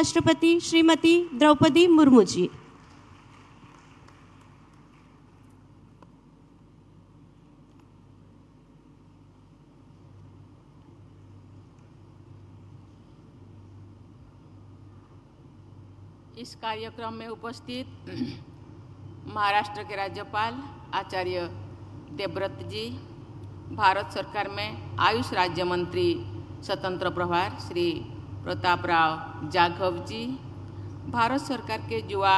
राष्ट्रपति श्रीमती द्रौपदी मुर्मू जी। इस कार्यक्रम में उपस्थित महाराष्ट्र के राज्यपाल आचार्य देवव्रत जी, भारत सरकार में आयुष राज्य मंत्री स्वतंत्र प्रभार श्री प्रतापराव जाघव जी, भारत सरकार के युवा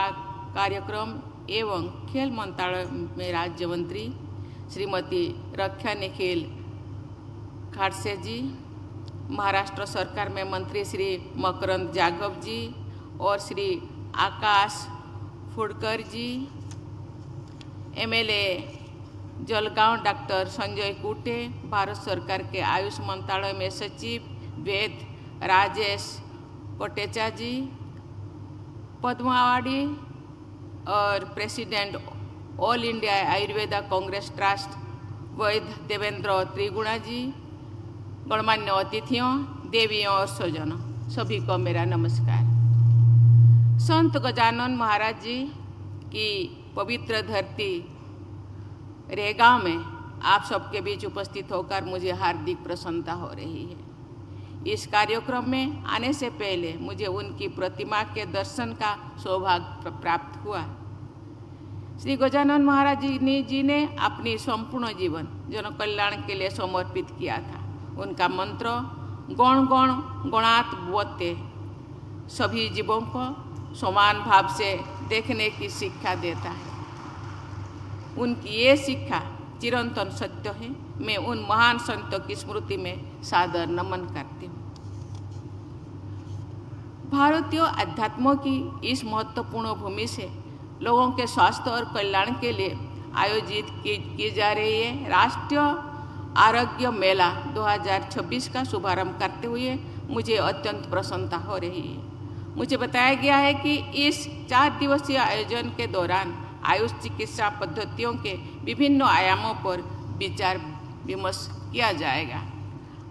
कार्यक्रम एवं खेल मंत्रालय में राज्य मंत्री श्रीमती रक्षा निखिल खड़से जी, महाराष्ट्र सरकार में मंत्री श्री मकरंद जाघव जी और श्री आकाश फुडकर जी, एमएलए जलगांव डॉक्टर संजय कुटे, भारत सरकार के आयुष मंत्रालय में सचिव वेद राजेश कोटेचा जी, पद्मावती और president all India Ayurveda Congress trust वैद्य देवेंद्र त्रिगुणा जी, गणमान्य अतिथियों, देवियों और स्वजनों, सभी को मेरा नमस्कार। संत गजानन महाराज जी की पवित्र धरती रेगांव में आप सबके बीच उपस्थित होकर मुझे हार्दिक प्रसन्नता हो रही है। इस कार्यक्रम में आने से पहले मुझे उनकी प्रतिमा के दर्शन का सौभाग्य प्राप्त हुआ। श्री गजानन महाराज जी ने अपनी संपूर्ण जीवन जन कल्याण के लिए समर्पित किया था। उनका मंत्र गण गण गणात बोते सभी जीवों को समान भाव से देखने की शिक्षा देता है। उनकी ये शिक्षा चिरंतन सत्य है। मैं उन महान संतों की स्मृति में सादर नमन करती हूँ। भारतीय अध्यात्मों की इस महत्वपूर्ण भूमि से लोगों के स्वास्थ्य और कल्याण के लिए आयोजित की जा रही है राष्ट्रीय आरोग्य मेला 2026 का शुभारंभ करते हुए मुझे अत्यंत प्रसन्नता हो रही है। मुझे बताया गया है कि इस 4 दिवसीय आयोजन के दौरान आयुष चिकित्सा पद्धतियों के विभिन्न आयामों पर विचार विमर्श किया जाएगा।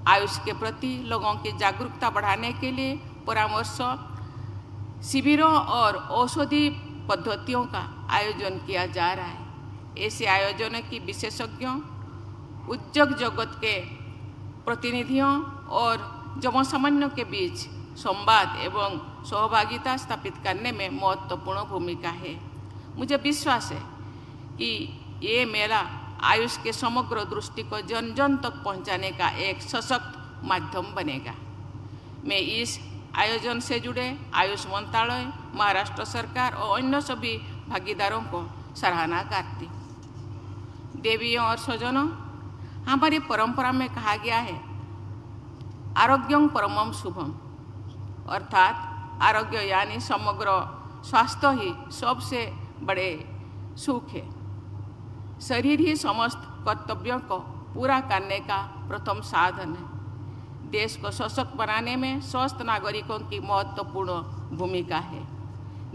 आयुष के प्रति लोगों की जागरूकता बढ़ाने के लिए परामर्श शिविरों और औषधि पद्धतियों का आयोजन किया जा रहा है। ऐसे आयोजनों की विशेषज्ञों, उद्योग जगत के प्रतिनिधियों और जनसामान्यों के बीच संवाद एवं सहभागिता स्थापित करने में महत्वपूर्ण भूमिका है। मुझे विश्वास है कि ये मेला आयुष के समग्र दृष्टि को जन जन तक पहुंचाने का एक सशक्त माध्यम बनेगा। मैं इस आयोजन से जुड़े आयुष मंत्रालय, महाराष्ट्र सरकार और अन्य सभी भागीदारों को सराहना करती हूँ। देवियों और स्वजनों, हमारी परंपरा में कहा गया है आरोग्यं परमं शुभम, अर्थात आरोग्य यानी समग्र स्वास्थ्य ही सबसे बड़े सुख है। शरीर ही समस्त कर्तव्यों को पूरा करने का प्रथम साधन है। देश को सशक्त बनाने में स्वस्थ नागरिकों की महत्वपूर्ण भूमिका है।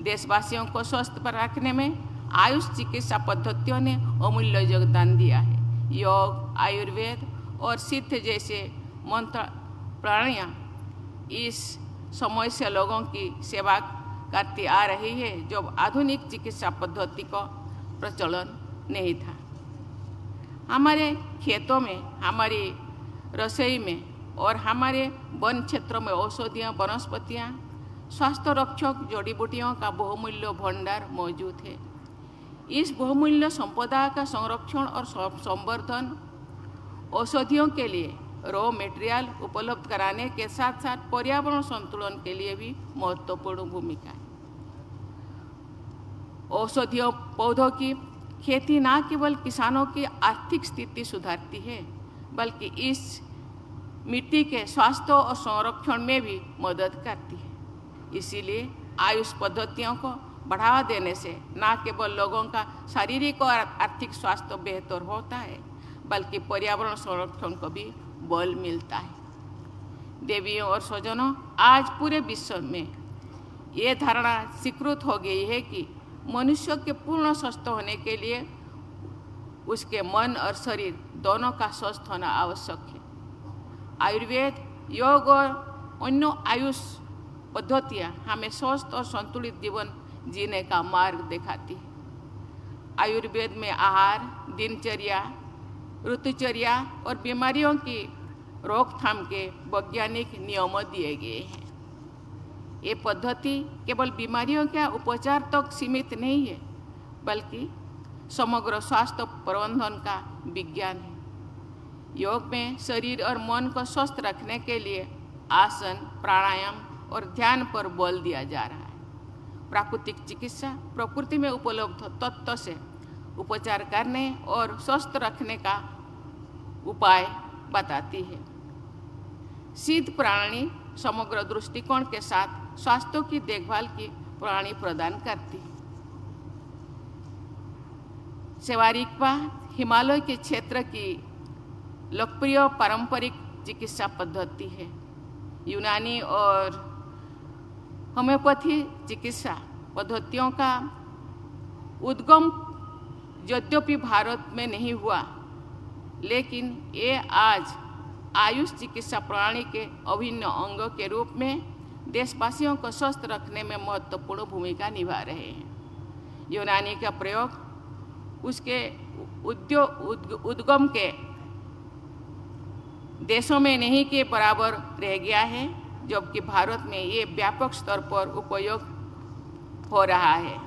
देशवासियों को स्वस्थ रखने में आयुष चिकित्सा पद्धतियों ने अमूल्य योगदान दिया है। योग, आयुर्वेद और सिद्ध जैसे मंत्र प्रणालियाँ इस समय से लोगों की सेवा करती आ रही है जब आधुनिक चिकित्सा पद्धति का प्रचलन नहीं था। हमारे खेतों में, हमारी रसोई में और हमारे वन क्षेत्रों में औषधियाँ, वनस्पतियाँ, स्वास्थ्य रक्षक जड़ी बूटियों का बहुमूल्य भंडार मौजूद है। इस बहुमूल्य संपदा का संरक्षण और संवर्धन औषधियों के लिए रॉ मटेरियल उपलब्ध कराने के साथ साथ पर्यावरण संतुलन के लिए भी महत्वपूर्ण भूमिका है। औषधीय पौधों की खेती न केवल किसानों की आर्थिक स्थिति सुधारती है बल्कि इस मिट्टी के स्वास्थ्य और संरक्षण में भी मदद करती है। इसीलिए आयुष पद्धतियों को बढ़ावा देने से न केवल लोगों का शारीरिक और आर्थिक स्वास्थ्य बेहतर होता है बल्कि पर्यावरण संरक्षण को भी बल मिलता है। देवियों और स्वजनों, आज पूरे विश्व में ये धारणा स्वीकृत हो गई है कि मनुष्य के पूर्ण स्वस्थ होने के लिए उसके मन और शरीर दोनों का स्वस्थ होना आवश्यक है। आयुर्वेद, योग और अन्य आयुष पद्धतियाँ हमें स्वस्थ और संतुलित जीवन जीने का मार्ग दिखाती है। आयुर्वेद में आहार, दिनचर्या, ऋतुचर्या और बीमारियों की रोकथाम के वैज्ञानिक नियम दिए गए हैं। ये पद्धति केवल बीमारियों के उपचार तक सीमित नहीं है, बल्कि समग्र स्वास्थ्य प्रबंधन का विज्ञान है। योग में शरीर और मन को स्वस्थ रखने के लिए आसन, प्राणायाम और ध्यान पर बल दिया जा रहा है। प्राकृतिक चिकित्सा प्रकृति में उपलब्ध तत्व से उपचार करने और स्वस्थ रखने का उपाय बताती है। सिद्ध प्रणाली समग्र दृष्टिकोण के साथ स्वास्थ्य की देखभाल की प्रणाली प्रदान करती है। सेवारिकपा हिमालय के क्षेत्र की लोकप्रिय पारंपरिक चिकित्सा पद्धति है। यूनानी और होम्योपैथी चिकित्सा पद्धतियों का उद्गम यद्यपि भारत में नहीं हुआ, लेकिन ये आज आयुष चिकित्सा प्रणाली के अभिन्न अंग के रूप में देशवासियों को स्वस्थ रखने में महत्वपूर्ण भूमिका निभा रहे हैं। यूनानी का प्रयोग उसके उद्गम के देशों में नहीं के बराबर रह गया है, जबकि भारत में ये व्यापक स्तर पर उपयोग हो रहा है।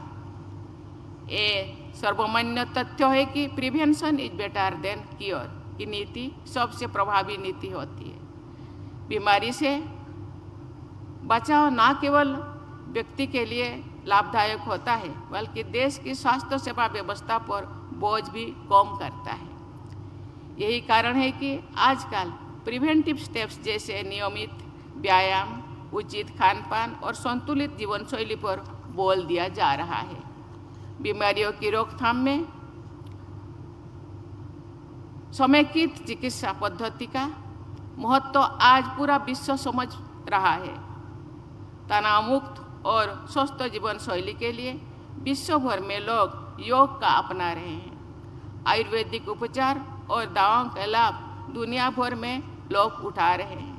ये सर्वमान्य तथ्य है कि prevention is better than cure की नीति सबसे प्रभावी नीति होती है। बीमारी से बचाव न केवल व्यक्ति के लिए लाभदायक होता है, बल्कि देश की स्वास्थ्य सेवा व्यवस्था पर बोझ भी कम करता है। यही कारण है कि आजकल प्रिवेंटिव स्टेप्स जैसे नियमित व्यायाम, उचित खान-पान और संतुलित जीवन शैली पर बल दिया जा रहा है। बीमारियों की रोकथाम में समेकित चिकित्सा पद्धति का महत्व आज पूरा विश्व समझ रहा है। तनाव मुक्त और स्वस्थ जीवन शैली के लिए विश्व भर में लोग योग का अपना रहे हैं। आयुर्वेदिक उपचार और दवाओं का लाभ दुनिया भर में लोग उठा रहे हैं।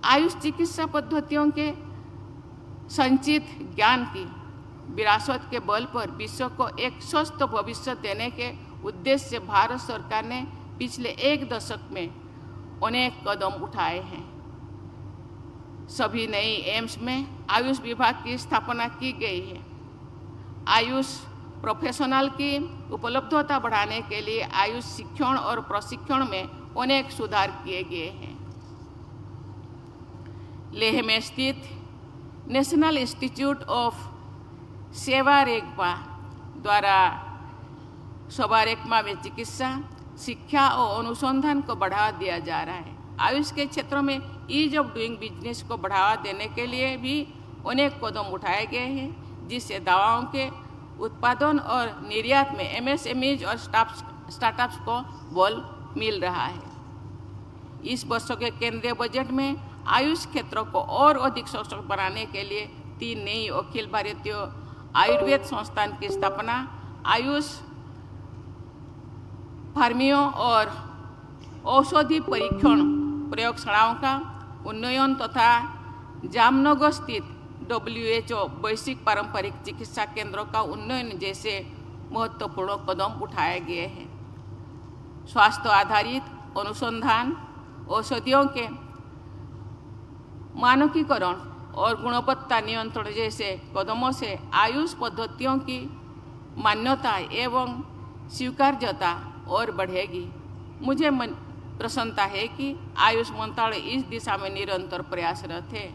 आयुष चिकित्सा पद्धतियों के संचित ज्ञान की विरासत के बल पर विश्व को एक स्वस्थ भविष्य देने के उद्देश्य से भारत सरकार ने पिछले एक दशक में अनेक कदम उठाए हैं। सभी नई एम्स में आयुष विभाग की स्थापना की गई है। आयुष प्रोफेशनल की उपलब्धता बढ़ाने के लिए आयुष शिक्षण और प्रशिक्षण में अनेक सुधार किए गए हैं। लेह में स्थित नेशनल इंस्टीट्यूट ऑफ सेवारेकपा द्वारा सेवारेकपा में चिकित्सा, शिक्षा और अनुसंधान को बढ़ावा दिया जा रहा है। आयुष के क्षेत्रों में ईज ऑफ डूइंग बिजनेस को बढ़ावा देने के लिए भी अनेक कदम उठाए गए हैं, जिससे दवाओं के उत्पादन और निर्यात में एमएसएमईज और स्टार्टअप्स को बल मिल रहा है। इस वर्ष के केंद्रीय बजट में आयुष क्षेत्र को और अधिक सशक्त बनाने के लिए 3 नई अखिल भारतीय आयुर्वेद संस्थान की स्थापना, आयुष फार्मियों और औषधि परीक्षण प्रयोगशालाओं का उन्नयन तथा जामनगर स्थित WHO वैश्विक पारंपरिक चिकित्सा केंद्रों का उन्नयन जैसे महत्वपूर्ण कदम उठाए गए हैं। स्वास्थ्य आधारित अनुसंधान, औषधियों के मानकीकरण और गुणवत्ता नियंत्रण जैसे कदमों से आयुष पद्धतियों की मान्यता एवं स्वीकार्यता और बढ़ेगी। मुझे प्रसन्नता है कि आयुष मंत्रालय इस दिशा में निरंतर प्रयासरत है।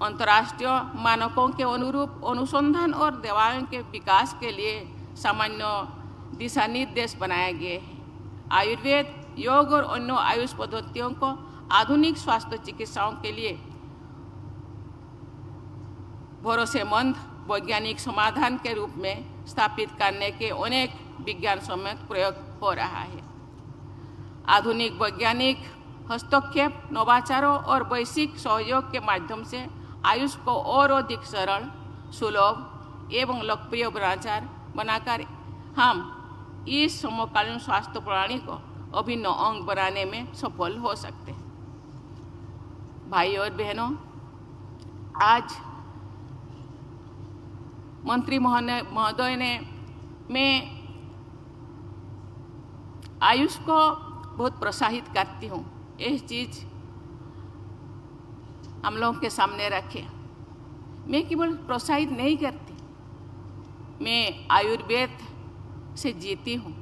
अंतर्राष्ट्रीय मानकों के अनुरूप अनुसंधान और दवाओं के विकास के लिए सामान्य दिशा निर्देश बनाए गए हैं। आयुर्वेद, योग और अन्य आयुष पद्धतियों को आधुनिक स्वास्थ्य चिकित्साओं के लिए भरोसेमंद वैज्ञानिक समाधान के रूप में स्थापित करने के अनेक विज्ञान सम्मत प्रयोग हो रहा है। आधुनिक वैज्ञानिक हस्तक्षेप, नवाचारों और वैश्विक सहयोग के माध्यम से आयुष को और अधिक सरल, सुलभ एवं लोकप्रिय बनाकर हम इस समकालीन स्वास्थ्य प्रणाली को अभिन्न अंग बनाने में सफल हो सकते हैं। भाई और बहनों, आज मंत्री महोदय ने मैं आयुष को बहुत प्रोत्साहित करती हूँ। यह चीज़ हम लोगों के सामने रखे। मैं केवल प्रोत्साहित नहीं करती, मैं आयुर्वेद से जीती हूँ।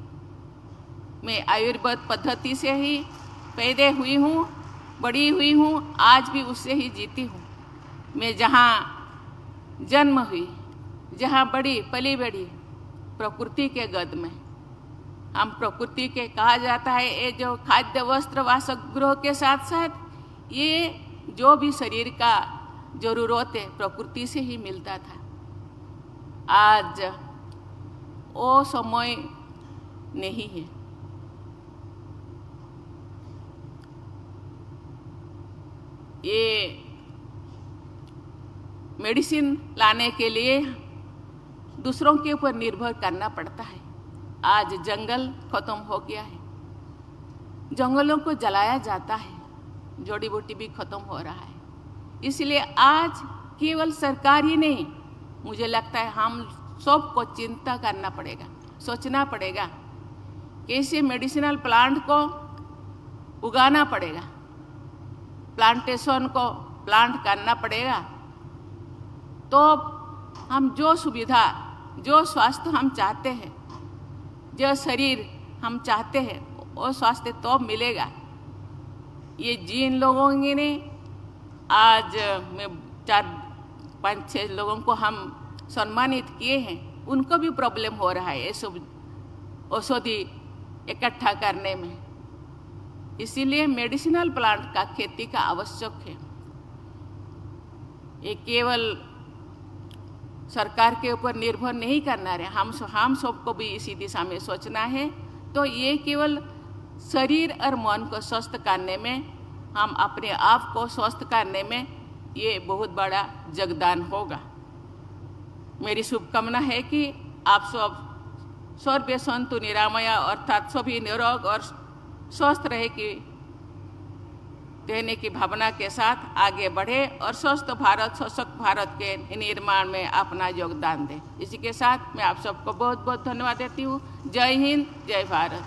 मैं आयुर्वेद पद्धति से ही पैदा हुई हूँ, बड़ी हुई हूँ, आज भी उससे ही जीती हूँ। मैं जहाँ जन्म हुई, जहाँ बड़ी पली बड़ी, प्रकृति के गद में। हम प्रकृति के कहा जाता है, ये जो खाद्य वस्त्र वासगृह के साथ साथ ये जो भी शरीर का जरूरत है प्रकृति से ही मिलता था। आज वो समय नहीं है। ये मेडिसिन लाने के लिए दूसरों के ऊपर निर्भर करना पड़ता है। आज जंगल खत्म हो गया है, जंगलों को जलाया जाता है, जड़ी बूटी भी खत्म हो रहा है। इसलिए आज केवल सरकार ही नहीं, मुझे लगता है हम सबको चिंता करना पड़ेगा, सोचना पड़ेगा, कैसे मेडिसिनल प्लांट को उगाना पड़ेगा, प्लांटेशन को प्लांट करना पड़ेगा। तो हम जो सुविधा, जो स्वास्थ्य हम चाहते हैं, जो शरीर हम चाहते हैं, वो स्वास्थ्य तो मिलेगा। ये जिन लोगों ने आज में 4-5-6 लोगों को हम सम्मानित किए हैं, उनको भी प्रॉब्लम हो रहा है ये सब औषधि इकट्ठा करने में। इसीलिए मेडिसिनल प्लांट का खेती का आवश्यक है। ये केवल सरकार के ऊपर निर्भर नहीं करना है, हम सबको भी इसी दिशा में सोचना है। तो ये केवल शरीर और मन को स्वस्थ करने में, हम अपने आप को स्वस्थ करने में ये बहुत बड़ा योगदान होगा। मेरी शुभकामना है कि आप सब सर्वे सन्तु निरामया, अर्थात सभी निरोग और स्वस्थ रहने की भावना के साथ आगे बढ़े और स्वस्थ भारत, सशक्त भारत के निर्माण में अपना योगदान दें। इसी के साथ मैं आप सबको बहुत बहुत धन्यवाद देती हूँ। जय हिंद, जय भारत।